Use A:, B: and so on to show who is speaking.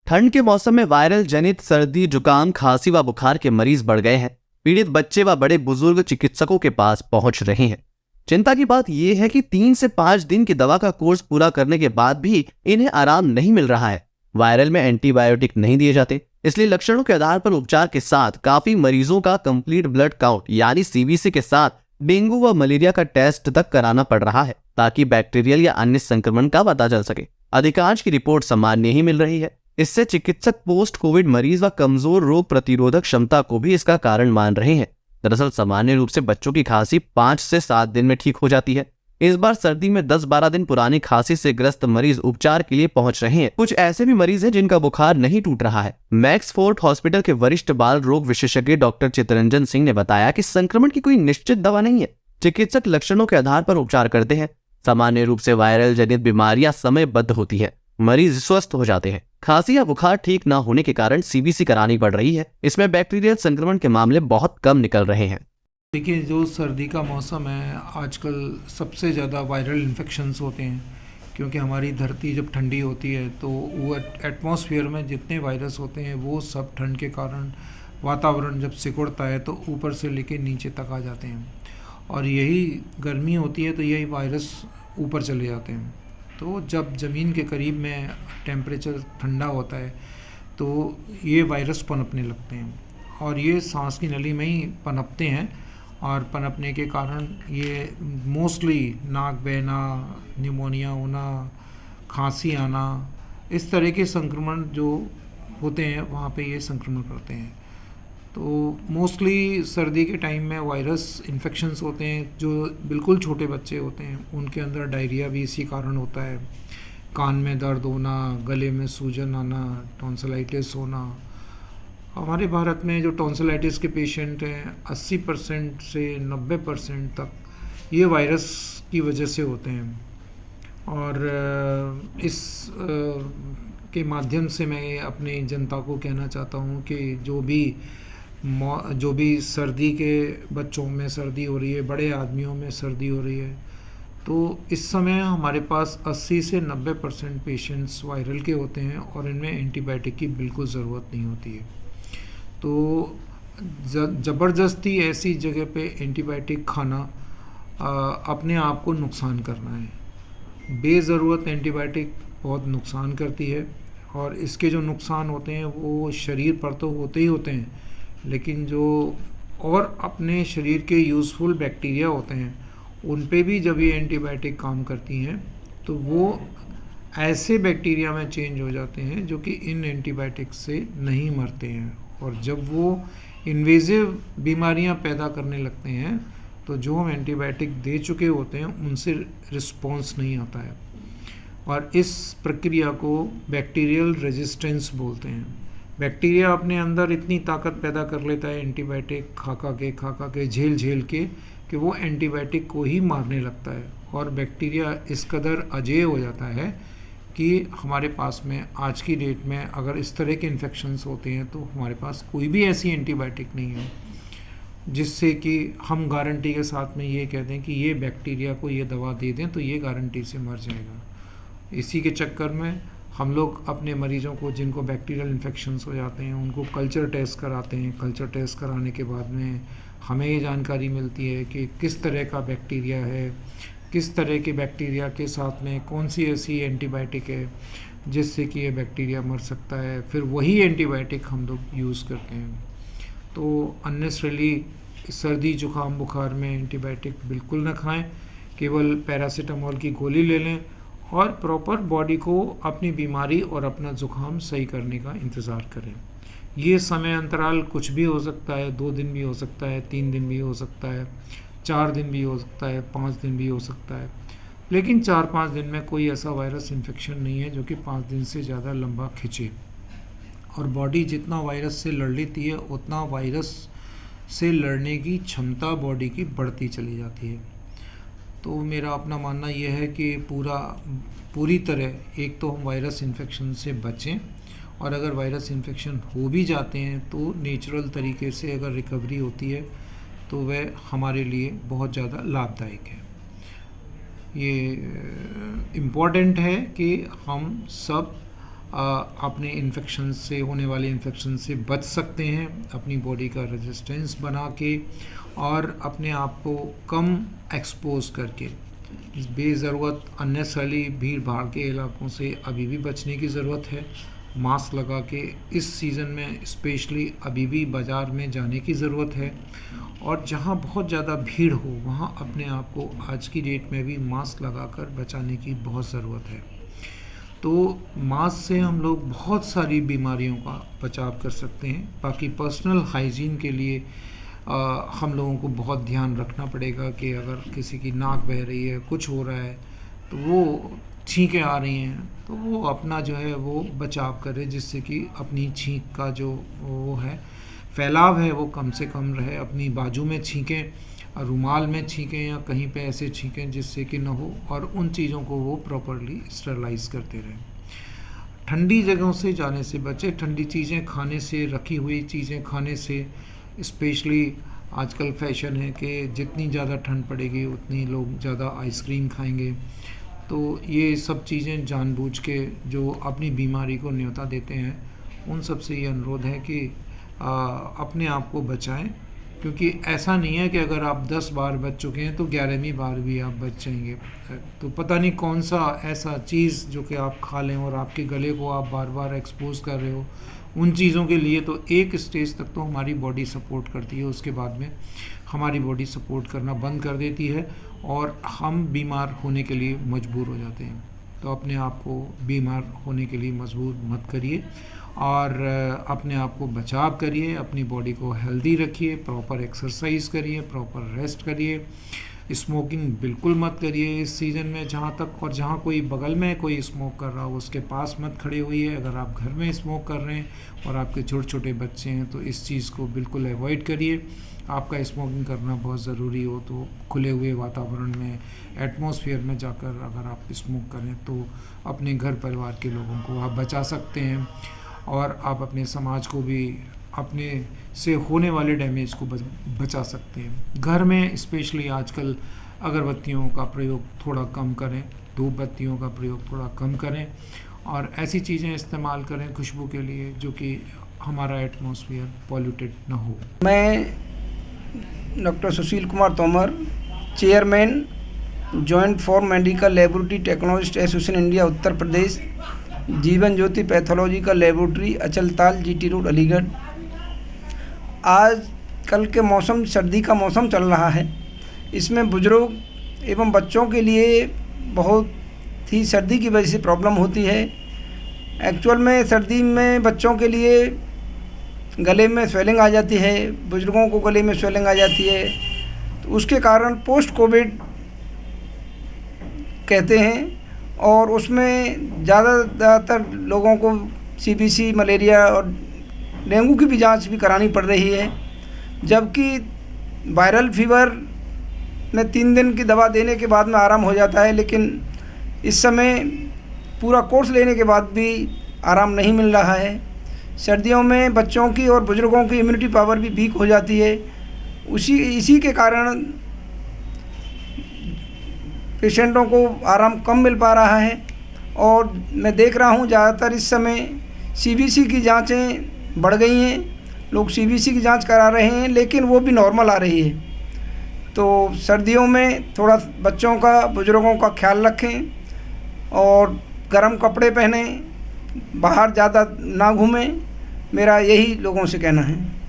A: ठंड के मौसम में वायरल जनित सर्दी, जुकाम, खांसी व बुखार के मरीज बढ़ गए हैं। पीड़ित बच्चे व बड़े बुजुर्ग चिकित्सकों के पास पहुंच रहे हैं। चिंता की बात यह है कि 3 से 5 दिन की दवा का कोर्स पूरा करने के बाद भी इन्हें आराम नहीं मिल रहा है। वायरल में एंटीबायोटिक नहीं दिए जाते, इसलिए लक्षणों के आधार पर उपचार के साथ काफी मरीजों का कंप्लीट ब्लड काउंट यानी सीबीसी के साथ डेंगू व मलेरिया का टेस्ट तक कराना पड़ रहा है, ताकि बैक्टीरियल या अन्य संक्रमण का पता चल सके। अधिकांश की रिपोर्ट सामान्य ही मिल रही है। इससे चिकित्सक पोस्ट कोविड मरीज व कमजोर रोग प्रतिरोधक क्षमता को भी इसका कारण मान रहे हैं। दरअसल सामान्य रूप से बच्चों की खांसी 5 से 7 दिन में ठीक हो जाती है। इस बार सर्दी में 10-12 दिन पुरानी खांसी से ग्रस्त मरीज उपचार के लिए पहुंच रहे हैं। कुछ ऐसे भी मरीज हैं जिनका बुखार नहीं टूट रहा है। मैक्स फोर्ट हॉस्पिटल के वरिष्ठ बाल रोग विशेषज्ञ डॉक्टर चितरंजन सिंह ने बताया कि संक्रमण की कोई निश्चित दवा नहीं है। चिकित्सक लक्षणों के आधार पर उपचार करते हैं। सामान्य रूप से वायरल जनित बीमारियां समयबद्ध होती है, मरीज स्वस्थ हो जाते हैं। खांसी या बुखार ठीक न होने के कारण सीबीसी करानी पड़ रही है। इसमें बैक्टीरियल संक्रमण के मामले बहुत कम निकल रहे हैं।
B: देखिए, जो सर्दी का मौसम है आजकल सबसे ज़्यादा वायरल इन्फेक्शंस होते हैं, क्योंकि हमारी धरती जब ठंडी होती है तो वो एटमॉस्फेयर में जितने वायरस होते हैं वो सब ठंड के कारण वातावरण जब सिकुड़ता है तो ऊपर से लेके नीचे तक आ जाते हैं, और यही गर्मी होती है तो यही वायरस ऊपर चले जाते हैं। तो जब ज़मीन के करीब में टेम्परेचर ठंडा होता है तो ये वायरस पनपने लगते हैं, और ये सांस की नली में ही पनपते हैं, और पनपने के कारण ये मोस्टली नाक बहना, निमोनिया होना, खांसी आना, इस तरह के संक्रमण जो होते हैं वहाँ पे ये संक्रमण करते हैं। तो मोस्टली सर्दी के टाइम में वायरस इन्फेक्शंस होते हैं। जो बिल्कुल छोटे बच्चे होते हैं उनके अंदर डायरिया भी इसी कारण होता है, कान में दर्द होना, गले में सूजन आना, टॉन्सिलाइटिस होना। हमारे भारत में जो टॉन्सिलाइटिस के पेशेंट हैं 80% से 90% तक ये वायरस की वजह से होते हैं। और इस के माध्यम से मैं अपनी जनता को कहना चाहता हूँ कि जो भी सर्दी के बच्चों में सर्दी हो रही है, बड़े आदमियों में सर्दी हो रही है, तो इस समय हमारे पास 80 से 90% पेशेंट्स वायरल के होते हैं और इनमें एंटीबायोटिक की बिल्कुल ज़रूरत नहीं होती है। तो ज़बरदस्ती ऐसी जगह पे एंटीबायोटिक खाना अपने आप को नुकसान करना है। बेज़रूरत एंटीबायोटिक बहुत नुकसान करती है, और इसके जो नुकसान होते हैं वो शरीर पर तो होते ही होते हैं, लेकिन जो और अपने शरीर के यूज़फुल बैक्टीरिया होते हैं उन पे भी जब ये एंटीबायोटिक काम करती हैं तो वो ऐसे बैक्टीरिया में चेंज हो जाते हैं जो कि इन एंटीबायोटिक से नहीं मरते हैं, और जब वो इन्वेजिव बीमारियां पैदा करने लगते हैं तो जो हम एंटीबायोटिक दे चुके होते हैं उनसे रिस्पॉन्स नहीं आता है, और इस प्रक्रिया को बैक्टीरियल रेजिस्टेंस बोलते हैं। बैक्टीरिया अपने अंदर इतनी ताकत पैदा कर लेता है एंटीबायोटिक खा के झेल के कि वो एंटीबायोटिक को ही मारने लगता है, और बैक्टीरिया इस कदर अजेय हो जाता है कि हमारे पास में आज की डेट में अगर इस तरह के इन्फेक्शंस होते हैं तो हमारे पास कोई भी ऐसी एंटीबायोटिक नहीं है जिससे कि हम गारंटी के साथ में ये कह दें कि ये बैक्टीरिया को ये दवा दे दें तो ये गारंटी से मर जाएगा। इसी के चक्कर में हम लोग अपने मरीजों को जिनको बैक्टीरियल इन्फेक्शंस हो जाते हैं उनको कल्चर टेस्ट कराते हैं। कल्चर टेस्ट कराने के बाद में हमें ये जानकारी मिलती है कि किस तरह का बैक्टीरिया है, किस तरह के बैक्टीरिया के साथ में कौन सी ऐसी एंटीबायोटिक है जिससे कि ये बैक्टीरिया मर सकता है। फिर वही एंटीबायोटिक हम लोग यूज़ करते हैं। तो अननेसेसरीली सर्दी जुकाम बुखार में एंटीबायोटिक बिल्कुल ना खाएं, केवल पैरासीटामोल की गोली ले लें और प्रॉपर बॉडी को अपनी बीमारी और अपना जुकाम सही करने का इंतज़ार करें। ये समय अंतराल कुछ भी हो सकता है, 2 दिन भी हो सकता है, 3 दिन भी हो सकता है, 4 दिन भी हो सकता है, 5 दिन भी हो सकता है, लेकिन 4-5 दिन में कोई ऐसा वायरस इन्फेक्शन नहीं है जो कि 5 दिन से ज़्यादा लंबा खिंचे। और बॉडी जितना वायरस से लड़ लेती है उतना वायरस से लड़ने की क्षमता बॉडी की बढ़ती चली जाती है। तो मेरा अपना मानना यह है कि पूरी तरह एक तो हम वायरस इन्फेक्शन से बचें, और अगर वायरस इन्फेक्शन हो भी जाते हैं तो नेचुरल तरीके से अगर रिकवरी होती है तो वह हमारे लिए बहुत ज़्यादा लाभदायक है। ये इम्पॉर्टेंट है कि हम सब अपने इन्फेक्शन से, होने वाले इन्फेक्शन से बच सकते हैं, अपनी बॉडी का रेजिस्टेंस बना के और अपने आप को कम एक्सपोज करके। बेज़रूरत अननेसेसरी भीड़ भाड़ के इलाकों से अभी भी बचने की ज़रूरत है। मास्क लगा के इस सीज़न में स्पेशली अभी भी बाज़ार में जाने की ज़रूरत है, और जहाँ बहुत ज़्यादा भीड़ हो वहाँ अपने आप को आज की डेट में भी मास्क लगाकर बचाने की बहुत ज़रूरत है। तो मास्क से हम लोग बहुत सारी बीमारियों का बचाव कर सकते हैं। बाकी पर्सनल हाइजीन के लिए हम लोगों को बहुत ध्यान रखना पड़ेगा कि अगर किसी की नाक बह रही है, कुछ हो रहा है, तो वो छींकें आ रही हैं, तो वो अपना जो है वो बचाव करे, जिससे कि अपनी छींक का जो वो है फैलाव है वो कम से कम रहे। अपनी बाजू में छींकें, रुमाल में छींकें या कहीं पे ऐसे छींकें जिससे कि न हो, और उन चीज़ों को वो प्रॉपरली स्टरलाइज करते रहें। ठंडी जगहों से जाने से बचें, ठंडी चीज़ें खाने से, रखी हुई चीज़ें खाने से। स्पेशली आजकल फैशन है कि जितनी ज़्यादा ठंड पड़ेगी उतनी लोग ज़्यादा आइसक्रीम खाएंगे। तो ये सब चीज़ें जानबूझ के जो अपनी बीमारी को न्योता देते हैं, उन सब से ये अनुरोध है कि अपने आप को बचाएं, क्योंकि ऐसा नहीं है कि अगर आप 10 बार बच चुके हैं तो 11वीं बार भी आप बच जाएंगे। तो पता नहीं कौन सा ऐसा चीज़ जो कि आप खा लें और आपके गले को आप बार बार एक्सपोज कर रहे हो। उन चीज़ों के लिए तो एक स्टेज तक तो हमारी बॉडी सपोर्ट करती है, उसके बाद में हमारी बॉडी सपोर्ट करना बंद कर देती है और हम बीमार होने के लिए मजबूर हो जाते हैं। तो अपने आप को बीमार होने के लिए मजबूर मत करिए और अपने आप को बचाव करिए, अपनी बॉडी को हेल्दी रखिए, प्रॉपर एक्सरसाइज करिए, प्रॉपर रेस्ट करिए। स्मोकिंग बिल्कुल मत करिए इस सीज़न में जहाँ तक, और जहाँ कोई बगल में कोई स्मोक कर रहा हो उसके पास मत खड़े होइए। अगर आप घर में स्मोक कर रहे हैं और आपके छोटे छोटे बच्चे हैं तो इस चीज़ को बिल्कुल अवॉइड करिए। आपका स्मोकिंग करना बहुत ज़रूरी हो तो खुले हुए वातावरण में, एटमॉस्फेयर में जाकर अगर आप स्मोक करें तो अपने घर परिवार के लोगों को आप बचा सकते हैं, और आप अपने समाज को भी अपने से होने वाले डैमेज को बचा सकते हैं। घर में स्पेशली आजकल अगरबत्तियों का प्रयोग थोड़ा कम करें, धूप बत्तियों का प्रयोग थोड़ा कम करें, और ऐसी चीज़ें इस्तेमाल करें खुशबू के लिए जो कि हमारा एटमॉस्फेयर पॉल्यूटेड ना हो।
C: मैं doctor Sushil Kumar Tomar, chairman joint for medical laboratory technologist association India Uttar Pradesh, Jeevan Jyoti pathological laboratory, Achaltal, GT road, Aligarh. आज कल के मौसम, सर्दी का मौसम चल रहा है, इसमें बुजुर्ग एवं बच्चों के लिए बहुत ही सर्दी की वजह से प्रॉब्लम होती है। एक्चुअल में सर्दी में बच्चों के लिए गले में स्वेलिंग आ जाती है, बुजुर्गों को गले में स्वेलिंग आ जाती है, तो उसके कारण पोस्ट कोविड कहते हैं, और उसमें ज़्यादातर लोगों को सीबीसी, मलेरिया और डेंगू की भी जांच भी करानी पड़ रही है। जबकि वायरल फीवर में 3 दिन की दवा देने के बाद में आराम हो जाता है, लेकिन इस समय पूरा कोर्स लेने के बाद भी आराम नहीं मिल रहा है। सर्दियों में बच्चों की और बुज़ुर्गों की इम्यूनिटी पावर भी वीक हो जाती है। इसी के कारण पेशेंटों को आराम कम मिल पा रहा है, और मैं देख रहा हूँ ज़्यादातर इस समय सीबीसी की जांचें बढ़ गई हैं। लोग सीबीसी की जांच करा रहे हैं, लेकिन वो भी नॉर्मल आ रही है। तो सर्दियों में थोड़ा बच्चों का, बुज़ुर्गों का ख्याल रखें और गर्म कपड़े पहनें, बाहर ज़्यादा ना घूमें। मेरा यही लोगों से कहना है।